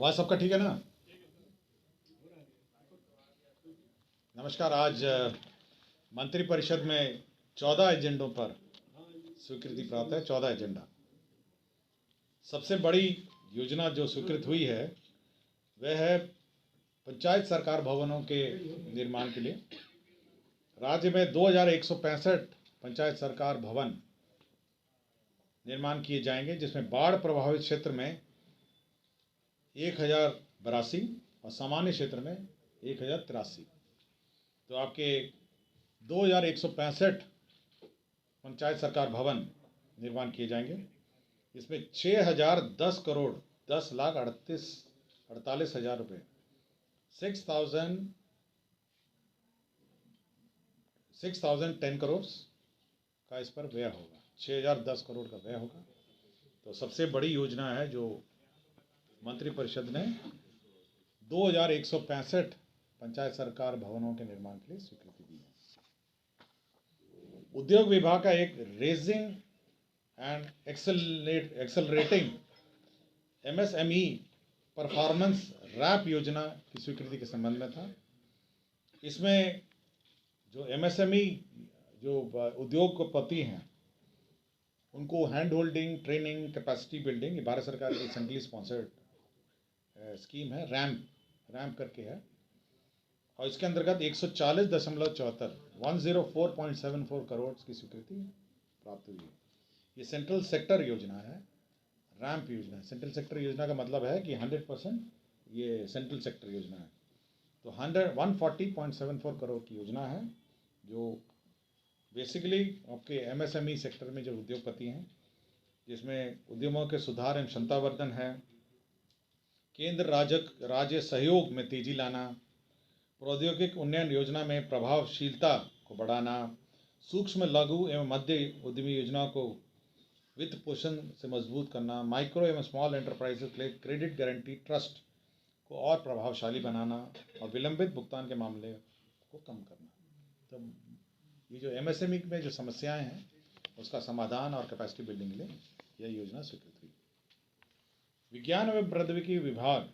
आवाज़ सबका ठीक है ना? नमस्कार। आज मंत्रिपरिषद में 14 एजेंडों पर स्वीकृति प्राप्त है। 14 एजेंडा। सबसे बड़ी योजना जो स्वीकृत हुई है वह है पंचायत सरकार भवनों के निर्माण के लिए। राज्य में 2165 पंचायत सरकार भवन निर्माण किए जाएंगे, जिसमें बाढ़ प्रभावित क्षेत्र में 1082 और सामान्य क्षेत्र में 1083। तो आपके 2165 पंचायत सरकार भवन निर्माण किए जाएंगे। इसमें 6010 करोड़ 10,38,48,000 रुपये 6,010 करोड़ का इस पर व्यय होगा। 6010 करोड़ का व्यय होगा। तो सबसे बड़ी योजना है जो मंत्रिपरिषद ने 2165 पंचायत सरकार भवनों के निर्माण के लिए स्वीकृति दी है। उद्योग विभाग का एक raising and accelerating MSME performance RAMP योजना की स्वीकृति के संबंध में था। इसमें जो MSME जो उद्योगपति हैं उनको hand holding, training, capacity building, ये भारत सरकार की सेंट्रली स्पॉन्सर्ड स्कीम है। रैम्प करके है, और इसके अंतर्गत 140.74 करोड़ की स्वीकृति प्राप्त हुई है। ये सेंट्रल सेक्टर योजना है, रैम्प योजना है। सेंट्रल सेक्टर योजना का मतलब है कि 100% ये सेंट्रल सेक्टर योजना है। तो 140.74 करोड़ की योजना है, जो बेसिकली आपके MSME सेक्टर में जो उद्योगपति हैं, जिसमें उद्यमों के सुधार एवं क्षमतावर्धन है, केंद्र राज्य सहयोग में तेजी लाना, प्रौद्योगिक उन्नयन योजना में प्रभावशीलता को बढ़ाना, सूक्ष्म लघु एवं मध्य उद्यमी योजनाओं को वित्त पोषण से मजबूत करना, माइक्रो एवं स्मॉल एंटरप्राइजेस के लिए क्रेडिट गारंटी ट्रस्ट को और प्रभावशाली बनाना, और विलंबित भुगतान के मामले को कम करना। तो ये जो MSME में जो समस्याएं हैं उसका समाधान और कैपेसिटी बिल्डिंग के लिए यह योजना स्वीकृत हुई। विज्ञान एवं प्रौद्योगिकी विभाग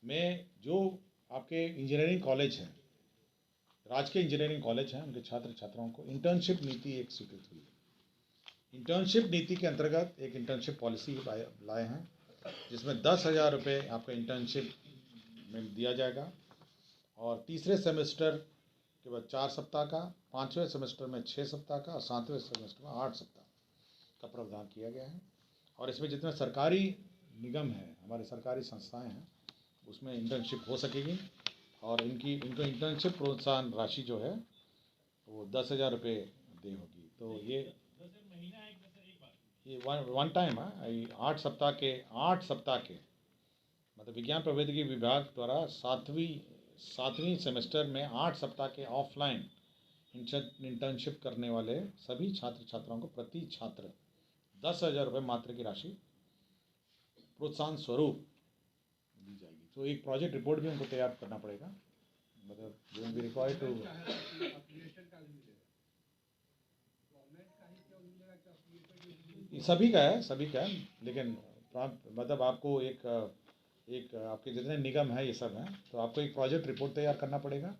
में जो आपके इंजीनियरिंग कॉलेज हैं, राजकीय इंजीनियरिंग कॉलेज हैं, उनके छात्र छात्राओं को इंटर्नशिप नीति एक स्वीकृत हुई। इंटर्नशिप नीति के अंतर्गत एक इंटर्नशिप पॉलिसी लाए हैं, जिसमें 10,000 रुपये आपको इंटर्नशिप में दिया जाएगा, और तीसरे सेमेस्टर के बाद 4 सप्ताह का, 5वें सेमेस्टर में 6 सप्ताह का, और 7वें सेमेस्टर में 8 सप्ताह का प्रावधान किया गया है। और इसमें जितने सरकारी निगम हैं, हमारे सरकारी संस्थाएं हैं, उसमें इंटर्नशिप हो सकेगी, और इनको इंटर्नशिप प्रोत्साहन राशि जो है वो 10,000 रुपये दे होगी। तो ये वन टाइम है। 8 सप्ताह के मतलब विज्ञान प्रौद्योगिकी विभाग द्वारा सातवीं सेमेस्टर में 8 सप्ताह के ऑफलाइन इंटर्नशिप करने वाले सभी छात्र छात्राओं को प्रति छात्र 10,000 रुपये मात्र की राशि प्रोत्साहन स्वरूप दी जाएगी। तो एक प्रोजेक्ट रिपोर्ट भी उनको तैयार करना पड़ेगा, मतलब विल बी रिक्वायर्ड टू सभी का है, लेकिन मतलब आपको एक आपके जितने निगम है ये सब हैं, तो आपको एक प्रोजेक्ट रिपोर्ट तैयार करना पड़ेगा,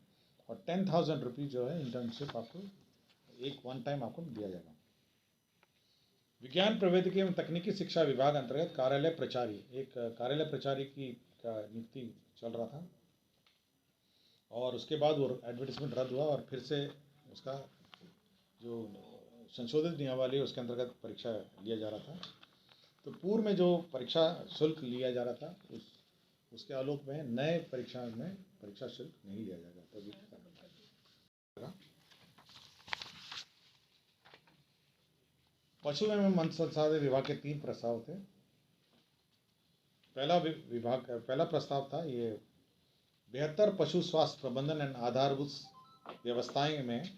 और 10,000 रुपीज़ जो है इंटर्नशिप आपको एक वन टाइम आपको दिया जाएगा। विज्ञान प्रौद्योगिकी एवं तकनीकी शिक्षा विभाग अंतर्गत कार्यालय प्रचारी की नियुक्ति चल रहा था, और उसके बाद वो एडवर्टीजमेंट रद्द हुआ, और फिर से उसका जो संशोधित नियमावली उसके अंतर्गत परीक्षा लिया जा रहा था। तो पूर्व में जो परीक्षा शुल्क लिया जा रहा था उसके आलोक में नए परीक्षा में परीक्षा शुल्क नहीं लिया जाएगा। तो पशु एवं मत्स्य संसाधन विभाग के 3 प्रस्ताव थे। पहला प्रस्ताव था ये बेहतर पशु स्वास्थ्य प्रबंधन एवं आधारभूत व्यवस्थाएं में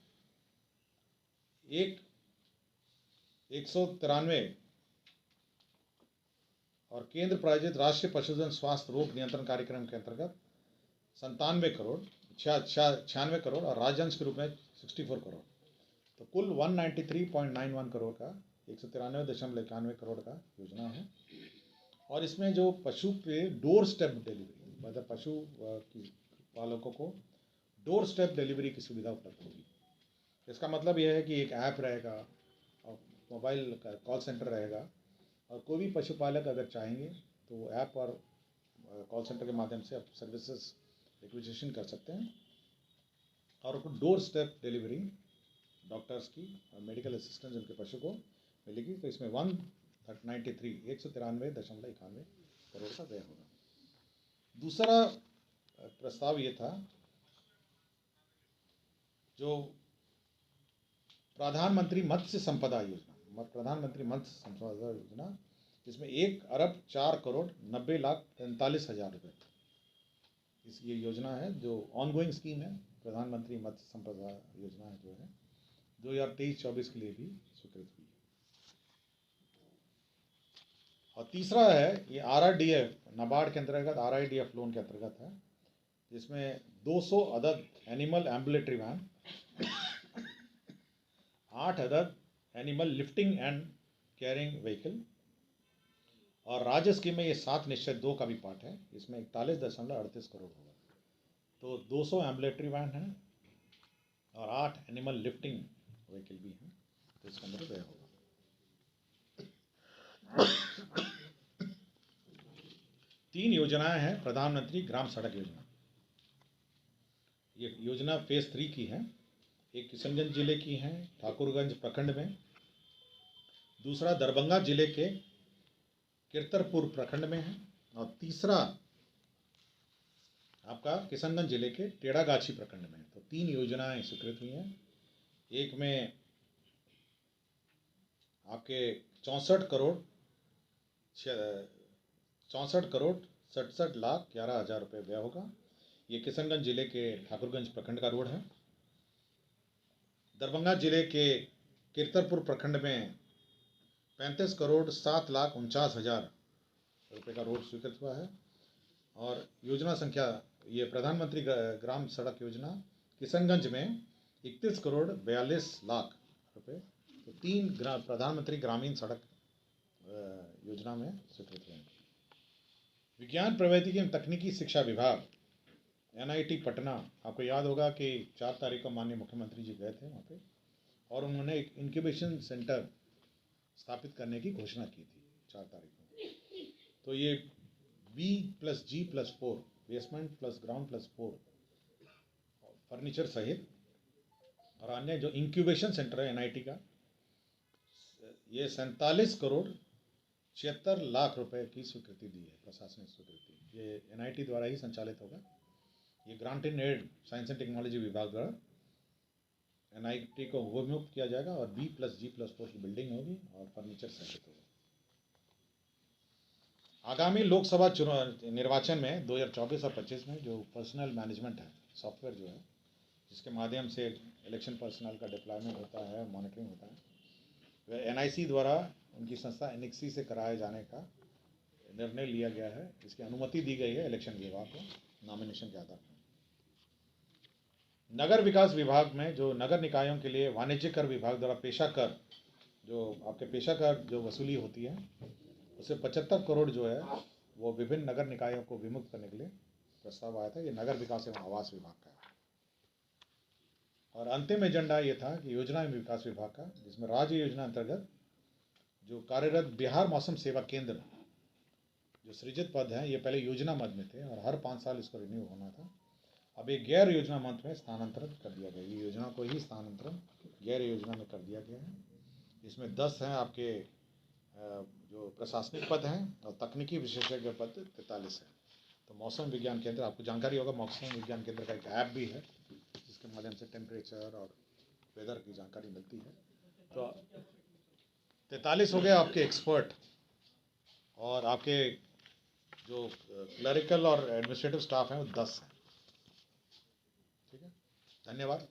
193 और केंद्र प्रायोजित राष्ट्रीय पशुधन स्वास्थ्य रोग नियंत्रण कार्यक्रम के अंतर्गत 97 करोड़ 96 करोड़ और राज्यांश के रूप में 64 करोड़, तो कुल 193.91 करोड़ का 193.91 करोड़ का योजना है। और इसमें जो पशु पे डोर स्टेप डिलीवरी, मतलब पशु की पालकों को डोर स्टेप डिलीवरी की सुविधा उपलब्ध होगी। इसका मतलब यह है कि एक ऐप रहेगा और मोबाइल का कॉल सेंटर रहेगा, और कोई भी पशुपालक अगर चाहेंगे तो ऐप और कॉल सेंटर के माध्यम से आप सर्विसेज रिक्विजिशन कर सकते हैं, और उनको डोर स्टेप डिलीवरी डॉक्टर्स की और मेडिकल असिस्टेंस उनके पशु को मिलेगी। तो इसमें 193.91 करोड़ का व्यय होगा। दूसरा प्रस्ताव ये था जो प्रधानमंत्री मत्स्य संपदा योजना, प्रधानमंत्री मत्स्य संपदा योजना, जिसमें 1,04,90,43,43,000 रुपये इस ये योजना है, जो ऑनगोइंग स्कीम है। प्रधानमंत्री मत्स्य संपदा योजना जो है 2023-24 के लिए भी स्वीकृत हुई है। और तीसरा है ये RRDF, नाबार्ड के अंतर्गत RIDF लोन के अंतर्गत है, जिसमें 200 अदद एनिमल एम्बुलेटरी वैन, 8 अदद animal lifting and carrying vehicle, और राज्य स्कीम में ये 7/2 का भी पार्ट है, इसमें 41.38 करोड़ होगा। तो 200 एम्बुलेटरी वैन है और 8 एनिमल लिफ्टिंग व्हीकल भी हैं, तो इसके अंदर व्यय होगा। 3 योजनाएं हैं प्रधानमंत्री ग्राम सड़क योजना। ये योजना फेज 3 की है। एक किशनगंज जिले की है, ठाकुरगंज प्रखंड में। दूसरा दरभंगा जिले के किरतरपुर प्रखंड में है, और तीसरा आपका किशनगंज जिले के टेढ़ागाछी प्रखंड में है। तो 3 योजनाएं स्वीकृत हुई हैं। एक में आपके 64,67,11,00,000 रुपये व्यय होगा। ये किशनगंज जिले के ठाकुरगंज प्रखंड का रोड है। दरभंगा जिले के किरतरपुर प्रखंड में 35,07,49,000 रुपये का रोड स्वीकृत हुआ है। और योजना संख्या, ये प्रधानमंत्री ग्राम सड़क योजना किशनगंज में 31,42,00,000 रुपये। तो 3 प्रधानमंत्री ग्रामीण सड़क योजना में स्वीकृत हुए। विज्ञान प्रौद्योगिकी एवं तकनीकी शिक्षा विभाग NIT पटना, आपको याद होगा कि 4 तारीख को माननीय मुख्यमंत्री जी गए थे वहाँ पे, और उन्होंने एक इंक्यूबेशन सेंटर स्थापित करने की घोषणा की थी 4 तारीख को। तो ये B+G+4 basement plus ground plus 4 furniture सहित और अन्य जो इंक्यूबेशन सेंटर है NIT का, ये 47,76,00,000 रुपये की स्वीकृति दी है, प्रशासनिक स्वीकृति। ये NIT द्वारा ही संचालित होगा। ये grant in aid science and technology विभाग द्वारा NIT को उन्मुक्त किया जाएगा, और B+G+4 की बिल्डिंग होगी और फर्नीचर सहित होगा। आगामी लोकसभा चुनाव निर्वाचन में 2024 और 25 में जो पर्सनल मैनेजमेंट है सॉफ्टवेयर जो है, जिसके माध्यम से इलेक्शन पर्सनल का डिप्लॉयमेंट होता है, मॉनिटरिंग होता है, वह NIC द्वारा उनकी संस्था NICSI से कराए जाने का निर्णय लिया गया है। इसकी अनुमति दी गई है इलेक्शन विभाग को नॉमिनेशन के आधार पर। नगर विकास विभाग में जो नगर निकायों के लिए वाणिज्य कर विभाग द्वारा पेशा कर, जो आपके पेशा कर जो वसूली होती है, उससे 75 करोड़ जो है वो विभिन्न नगर निकायों को विमुक्त करने के लिए प्रस्ताव आया था। ये नगर विकास एवं आवास विभाग का है। और अंतिम एजेंडा ये था कि योजना एवं विकास विभाग का, जिसमें राज्य योजना अंतर्गत जो कार्यरत बिहार मौसम सेवा केंद्र जो सृजित पद हैं, ये पहले योजना मद में थे और हर 5 साल इसको रिन्यू होना था। अब एक गैर योजना मद में स्थानांतरण कर दिया गया। ये योजना को ही स्थानांतरण गैर योजना में कर दिया गया है। इसमें 10 हैं आपके जो प्रशासनिक पद हैं, और तकनीकी विशेषज्ञ पद 43 है। तो मौसम विज्ञान केंद्र, आपको जानकारी होगा, मौसम विज्ञान केंद्र का एक ऐप भी है जिसके माध्यम से टेम्परेचर और वेदर की जानकारी मिलती है। तो 43 हो गए आपके एक्सपर्ट, और आपके जो क्लरिकल और एडमिनिस्ट्रेटिव स्टाफ हैं वो 10 हैं। ठीक है, धन्यवाद।